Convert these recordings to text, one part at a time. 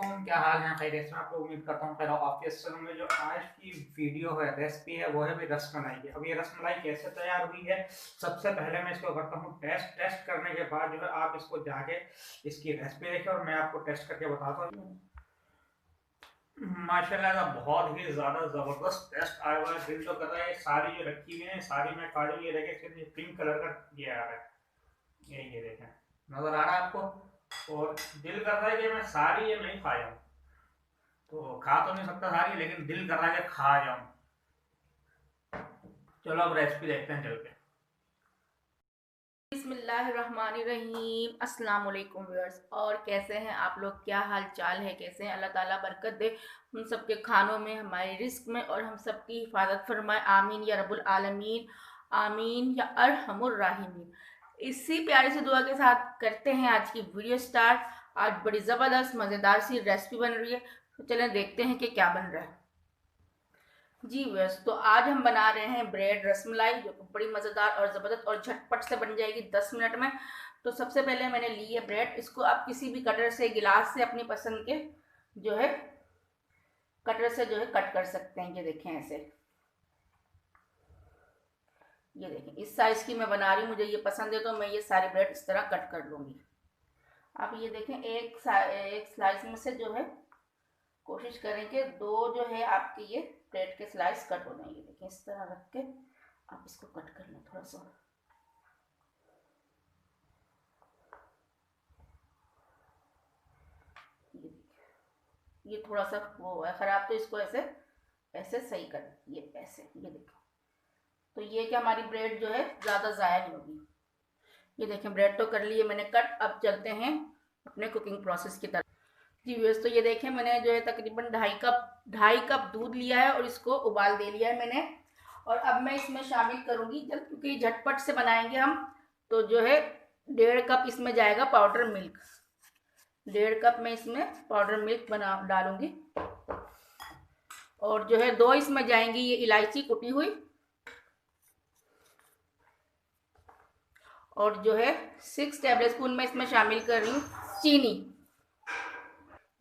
वालेकुम, क्या हाल है? खैरियत से आप लोग? उम्मीद करता हूँ खैर ऑफिस में। जो आज की वीडियो है, रेसिपी है, वो है भी रसमलाई की। अब ये रसमलाई कैसे तैयार हुई है, सबसे पहले मैं इसको करता हूँ टेस्ट करने के बाद जो है आप इसको जाके इसकी रेसिपी देखिए और मैं आपको टेस्ट करके बताता हूँ। माशाल्लाह का बहुत ही ज्यादा जबरदस्त टेस्ट आया हुआ है। दिल तो कर रहा है सारी जो रखी हुई है सारी मैं काटूं। ये देखें, पिंक कलर का ये आ रहा है, ये देखें, नजर आ रहा है आपको? और दिल कर रहा है कि मैं सारी ये नहीं खा जाऊं। तो खा तो नहीं सकता सारी, लेकिन दिल कर रहा है कि खा जाऊं। चलो अब रेसिपी देखते हैं चल के। बिस्मिल्लाहिर्रहमानिर्रहीम। अस्सलाम वालेकुम व्यूअर्स, और कैसे हैं आप लोग? क्या हाल चाल है? कैसे हैं? अल्लाह ताला बरकत दे हम सबके खानों में, हमारे रिस्क में, और हम सबकी हिफाजत फरमाए। आमीन या रब्बुल आलमीन, आमीन या अरहमुर राहिमीन। इसी प्यारी सी दुआ के साथ करते हैं आज की वीडियो स्टार्ट। आज बड़ी ज़बरदस्त मज़ेदार सी रेसिपी बन रही है, तो चलें देखते हैं कि क्या बन रहा है। जी व्यूअर्स, तो आज हम बना रहे हैं ब्रेड रसमलाई, जो बड़ी मज़ेदार और ज़बरदस्त और झटपट से बन जाएगी 10 मिनट में। तो सबसे पहले मैंने ली है ब्रेड। इसको आप किसी भी कटर से, गिलास से, अपनी पसंद के जो है कटर से जो है कट कर सकते हैं। ये देखें, ऐसे, ये देखें, इस साइज़ की मैं बना रही हूँ, मुझे ये पसंद है, तो मैं ये सारी ब्रेड इस तरह कट कर लूँगी। आप ये देखें, एक स्लाइस में से जो है कोशिश करें कि दो जो है आपके ये ब्रेड के स्लाइस कट हो जाएंगे। देखिए, इस तरह रख के आप इसको कट कर लें थोड़ा सा। ये थोड़ा सा वो है खराब, तो इसको ऐसे ऐसे सही कर, ये ऐसे, ये देखो। तो ये कि हमारी ब्रेड जो है ज़्यादा ज़ाया नहीं होगी। ये देखें, ब्रेड तो कर लिए मैंने कट। अब चलते हैं अपने कुकिंग प्रोसेस की तरफ। जी व्यूअर्स, तो ये देखें, मैंने जो है तकरीबन ढाई कप दूध लिया है और इसको उबाल दे लिया है मैंने। और अब मैं इसमें शामिल करूँगी, जब क्योंकि झटपट से बनाएंगे हम, तो जो है 1.5 कप इसमें जाएगा पाउडर मिल्क। 1.5 कप मैं इसमें पाउडर मिल्क बना डालूंगी। और जो है 2 इसमें जाएंगी ये इलायची कुटी हुई। और जो है 6 टेबल स्पून में इसमें शामिल कर रही हूँ चीनी।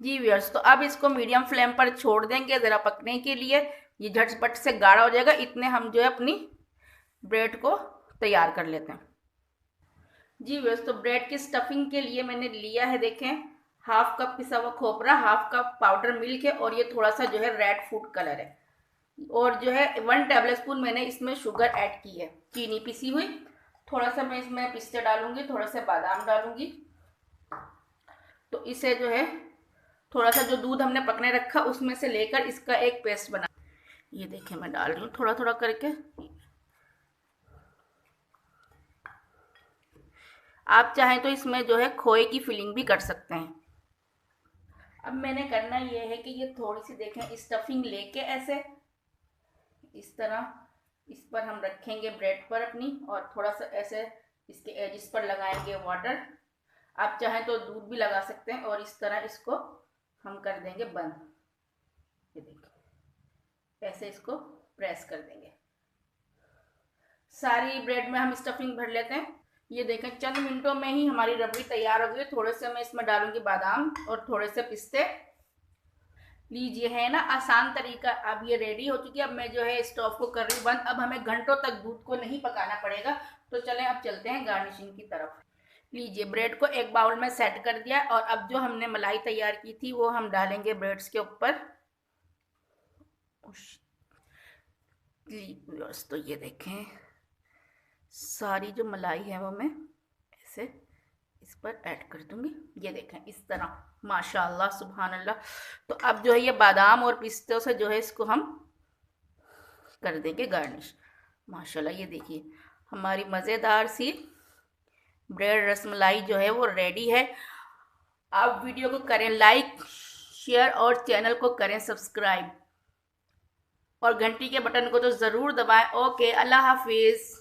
जी व्यूअर्स, तो अब इसको मीडियम फ्लेम पर छोड़ देंगे ज़रा पकने के लिए। ये झटपट से गाढ़ा हो जाएगा, इतने हम जो है अपनी ब्रेड को तैयार कर लेते हैं। जी व्यूअर्स, तो ब्रेड की स्टफिंग के लिए मैंने लिया है, देखें, 1/2 कप पिसा हुआ खोपरा, 1/2 कप पाउडर मिल्क है, और ये थोड़ा सा जो है रेड फूड कलर है। और जो है 1 टेबल स्पून मैंने इसमें शुगर ऐड की है, चीनी पिसी हुई। थोड़ा सा मैं इसमें पिस्ते डालूंगी, थोड़ा सा बादाम डालूंगी। तो इसे जो है थोड़ा सा जो दूध हमने पकने रखा उसमें से लेकर इसका एक पेस्ट बना, ये देखें मैं डाल रही हूँ थोड़ा थोड़ा करके। आप चाहें तो इसमें जो है खोए की फिलिंग भी कर सकते हैं। अब मैंने करना ये है कि ये थोड़ी सी देखें स्टफिंग लेके ऐसे इस तरह इस पर हम रखेंगे ब्रेड पर अपनी, और थोड़ा सा ऐसे इसके एजिस पर लगाएंगे वाटर। आप चाहें तो दूध भी लगा सकते हैं, और इस तरह इसको हम कर देंगे बंद। ये देखिए, ऐसे इसको प्रेस कर देंगे। सारी ब्रेड में हम स्टफिंग भर लेते हैं। ये देखें, चंद मिनटों में ही हमारी रबड़ी तैयार हो गई। थोड़े से मैं इसमें डालूंगी बादाम और थोड़े से पिस्ते। लीजिए, है ना आसान तरीका। अब ये रेडी हो चुकी है। अब मैं जो है स्टोव को कर रही हूँ बंद। अब हमें घंटों तक दूध को नहीं पकाना पड़ेगा। तो चलें अब चलते हैं गार्निशिंग की तरफ। लीजिए, ब्रेड को एक बाउल में सेट कर दिया, और अब जो हमने मलाई तैयार की थी वो हम डालेंगे ब्रेड्स के ऊपर। तो ये देखें, सारी जो मलाई है वो मैं ऐसे इस पर ऐड कर दूंगी। ये देखें, इस तरह, माशाल्लाह सुभान अल्लाह। तो अब जो है ये बादाम और पिस्ते से जो है इसको हम कर देंगे गार्निश। माशाल्लाह, ये देखिए, हमारी मज़ेदार सी ब्रेड रसमलाई जो है वो रेडी है। आप वीडियो को करें लाइक, शेयर, और चैनल को करें सब्सक्राइब, और घंटी के बटन को तो ज़रूर दबाएं। ओके, अल्लाह हाफिज़।